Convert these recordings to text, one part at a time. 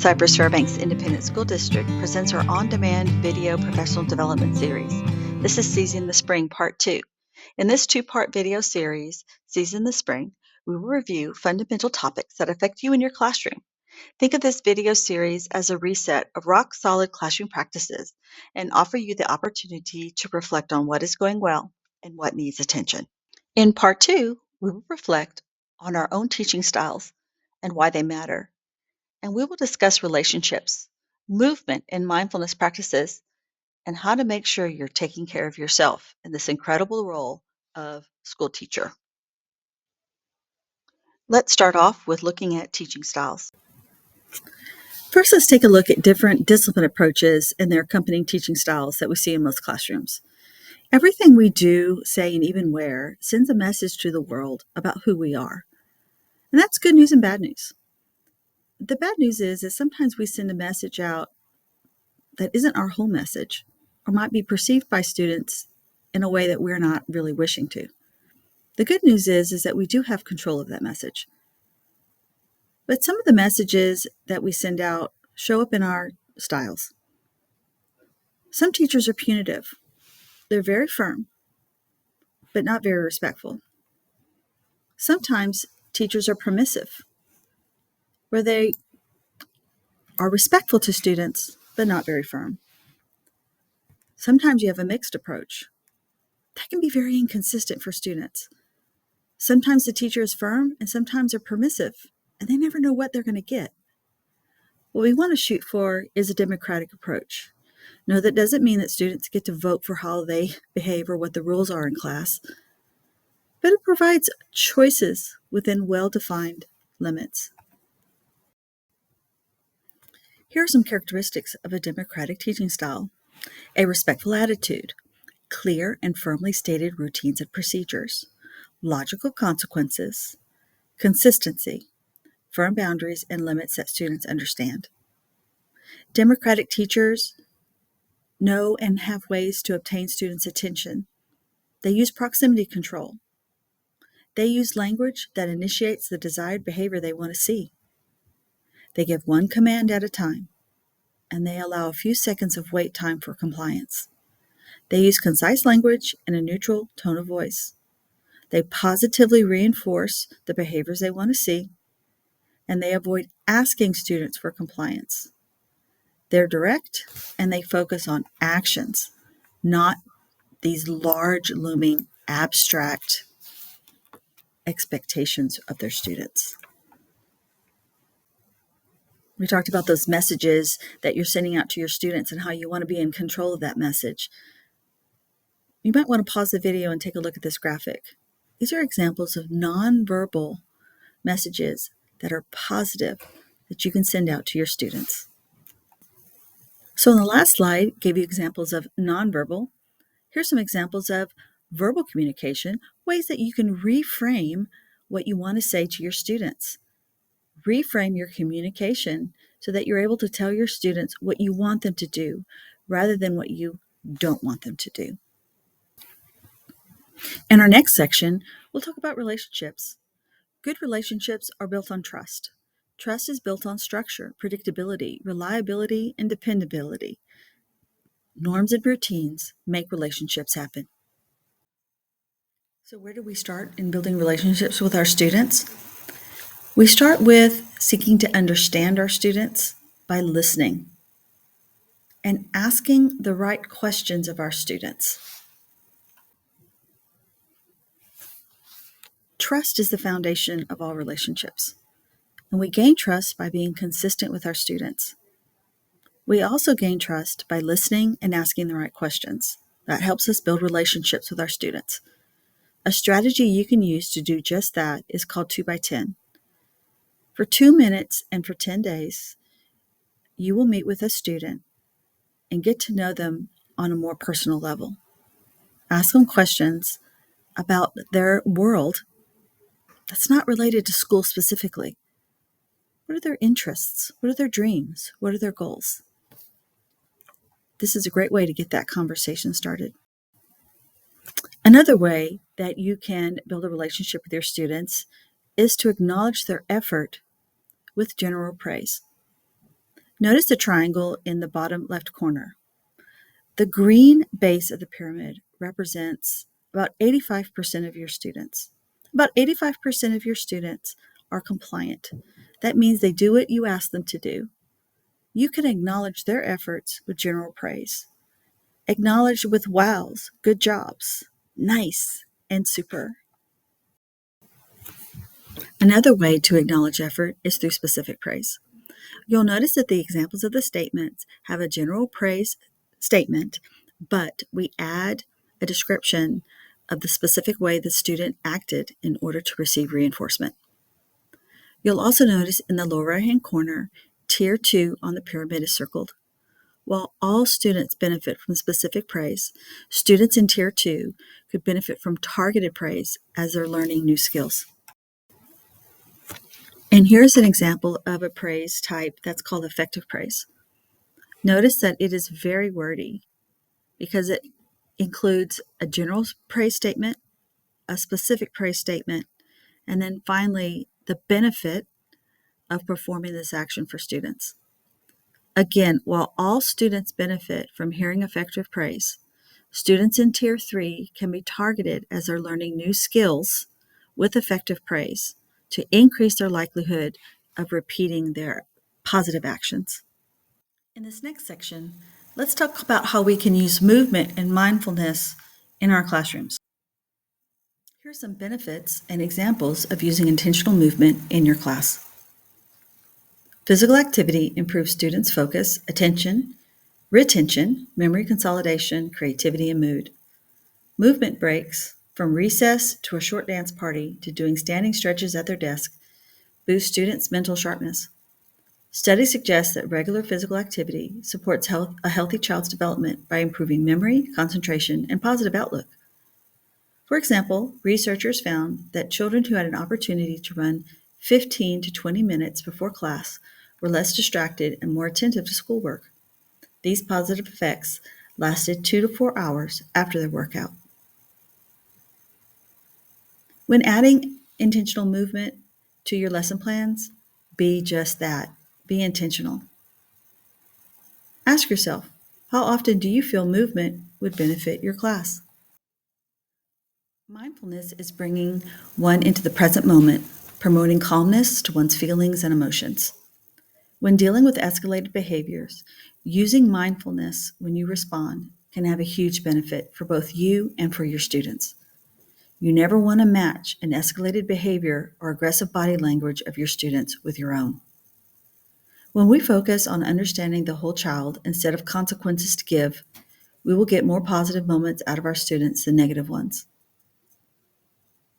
Cypress Fairbanks Independent School District presents our on-demand video professional development series. This is Season the Spring Part 2. In this two-part video series, Season the Spring, we will review fundamental topics that affect you in your classroom. Think of this video series as a reset of rock-solid classroom practices and offer you the opportunity to reflect on what is going well and what needs attention. In Part 2, we will reflect on our own teaching styles and why they matter. And we will discuss relationships, movement and mindfulness practices, and how to make sure you're taking care of yourself in this incredible role of school teacher. Let's start off with looking at teaching styles. First, let's take a look at different discipline approaches and their accompanying teaching styles that we see in most classrooms. Everything we do, say, and even wear sends a message to the world about who we are. And that's good news and bad news. The bad news is that sometimes we send a message out that isn't our whole message or might be perceived by students in a way that we're not really wishing to. The good news is that we do have control of that message. But some of the messages that we send out show up in our styles. Some teachers are punitive. They're very firm, but not very respectful. Sometimes teachers are permissive, where they are respectful to students, but not very firm. Sometimes you have a mixed approach. That can be very inconsistent for students. Sometimes the teacher is firm and sometimes they're permissive, and they never know what they're going to get. What we want to shoot for is a democratic approach. No, that doesn't mean that students get to vote for how they behave or what the rules are in class, but it provides choices within well-defined limits. Here are some characteristics of a democratic teaching style. A respectful attitude, clear and firmly stated routines and procedures, logical consequences, consistency, firm boundaries and limits that students understand. Democratic teachers know and have ways to obtain students' attention. They use proximity control. They use language that initiates the desired behavior they want to see. They give one command at a time, and they allow a few seconds of wait time for compliance. They use concise language and a neutral tone of voice. They positively reinforce the behaviors they want to see, and they avoid asking students for compliance. They're direct, and they focus on actions, not these large, looming, abstract expectations of their students. We talked about those messages that you're sending out to your students and how you want to be in control of that message. You might want to pause the video and take a look at this graphic. These are examples of nonverbal messages that are positive that you can send out to your students. So in the last slide, gave you examples of nonverbal. Here's some examples of verbal communication, ways that you can reframe what you want to say to your students. Reframe your communication so that you're able to tell your students what you want them to do rather than what you don't want them to do. In our next section, we'll talk about relationships. Good relationships are built on trust. Trust is built on structure, predictability, reliability, and dependability. Norms and routines make relationships happen. So where do we start in building relationships with our students? We start with seeking to understand our students by listening and asking the right questions of our students. Trust is the foundation of all relationships, and we gain trust by being consistent with our students. We also gain trust by listening and asking the right questions. That helps us build relationships with our students. A strategy you can use to do just that is called 2x10. For 2 minutes and for 10 days, you will meet with a student and get to know them on a more personal level. Ask them questions about their world that's not related to school specifically. What are their interests? What are their dreams? What are their goals? This is a great way to get that conversation started. Another way that you can build a relationship with your students is to acknowledge their effort with general praise. Notice the triangle in the bottom left corner. The green base of the pyramid represents about 85% of your students. About 85% of your students are compliant. That means they do what you ask them to do. You can acknowledge their efforts with general praise. Acknowledge with wows, good jobs, nice, and super. Another way to acknowledge effort is through specific praise. You'll notice that the examples of the statements have a general praise statement, but we add a description of the specific way the student acted in order to receive reinforcement. You'll also notice in the lower right-hand corner, Tier 2 on the pyramid is circled. While all students benefit from specific praise, students in Tier 2 could benefit from targeted praise as they're learning new skills. And here's an example of a praise type that's called effective praise. Notice that it is very wordy because it includes a general praise statement, a specific praise statement, and then finally the benefit of performing this action for students. Again, while all students benefit from hearing effective praise, students in Tier 3 can be targeted as they're learning new skills with effective praise to increase their likelihood of repeating their positive actions. In this next section, let's talk about how we can use movement and mindfulness in our classrooms. Here are some benefits and examples of using intentional movement in your class. Physical activity improves students' focus, attention, retention, memory consolidation, creativity, and mood. Movement breaks, from recess to a short dance party to doing standing stretches at their desk, boost students' mental sharpness. Studies suggest that regular physical activity supports a healthy child's development by improving memory, concentration, and positive outlook. For example, researchers found that children who had an opportunity to run 15 to 20 minutes before class were less distracted and more attentive to schoolwork. These positive effects lasted 2 to 4 hours after their workout. When adding intentional movement to your lesson plans, be just that. Be intentional. Ask yourself, how often do you feel movement would benefit your class? Mindfulness is bringing one into the present moment, promoting calmness to one's feelings and emotions. When dealing with escalated behaviors, using mindfulness when you respond can have a huge benefit for both you and for your students. You never want to match an escalated behavior or aggressive body language of your students with your own. When we focus on understanding the whole child instead of consequences to give, we will get more positive moments out of our students than negative ones.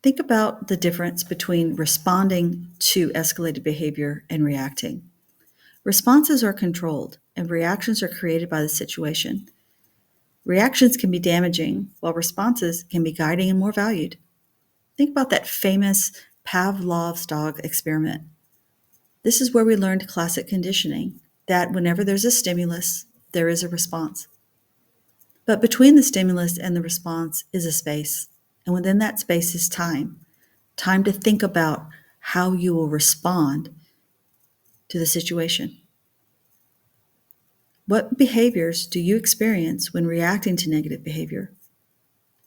Think about the difference between responding to escalated behavior and reacting. Responses are controlled, and reactions are created by the situation. Reactions can be damaging, while responses can be guiding and more valued. Think about that famous Pavlov's dog experiment. This is where we learned classic conditioning, that whenever there's a stimulus, there is a response. But between the stimulus and the response is a space, and within that space is time to think about how you will respond to the situation. What behaviors do you experience when reacting to negative behavior?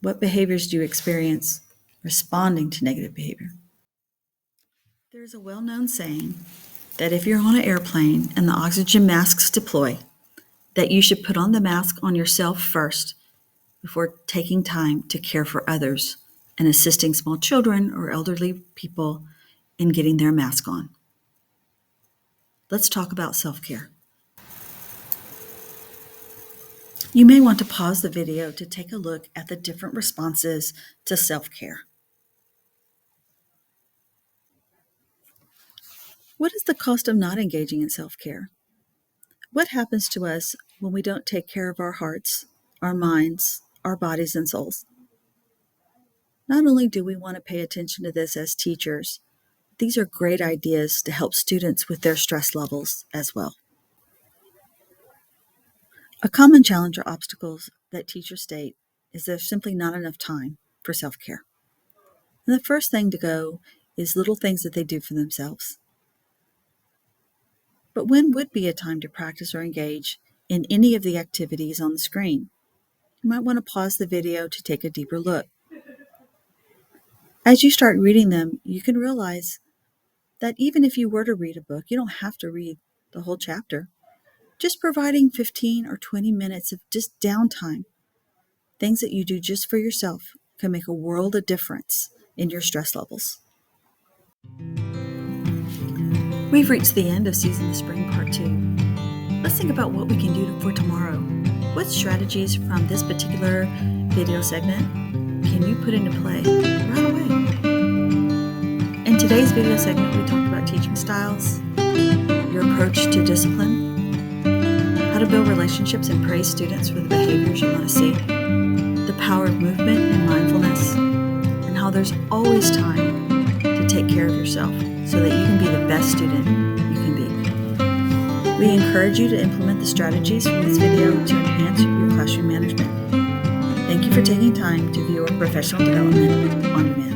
What behaviors do you experience responding to negative behavior? There is a well-known saying that if you're on an airplane and the oxygen masks deploy, that you should put on the mask on yourself first before taking time to care for others and assisting small children or elderly people in getting their mask on. Let's talk about self-care. You may want to pause the video to take a look at the different responses to self-care. What is the cost of not engaging in self-care? What happens to us when we don't take care of our hearts, our minds, our bodies, and souls? Not only do we want to pay attention to this as teachers, these are great ideas to help students with their stress levels as well. A common challenge or obstacles that teachers state is there's simply not enough time for self-care. And the first thing to go is little things that they do for themselves. but when would be a time to practice or engage in any of the activities on the screen? You might want to pause the video to take a deeper look. As you start reading them, you can realize that even if you were to read a book, you don't have to read the whole chapter. Just providing 15 or 20 minutes of just downtime, things that you do just for yourself, can make a world of difference in your stress levels. We've reached the end of Season the Spring Part 2. Let's think about what we can do for tomorrow. What strategies from this particular video segment can you put into play right away? In today's video segment, we talked about teaching styles, your approach to discipline, how to build relationships and praise students for the behaviors you want to see, the power of movement and mindfulness, and how there's always time to take care of yourself so that you can be the best student you can be. We encourage you to implement the strategies from this video to enhance your classroom management. Thank you for taking time to view our professional development on demand.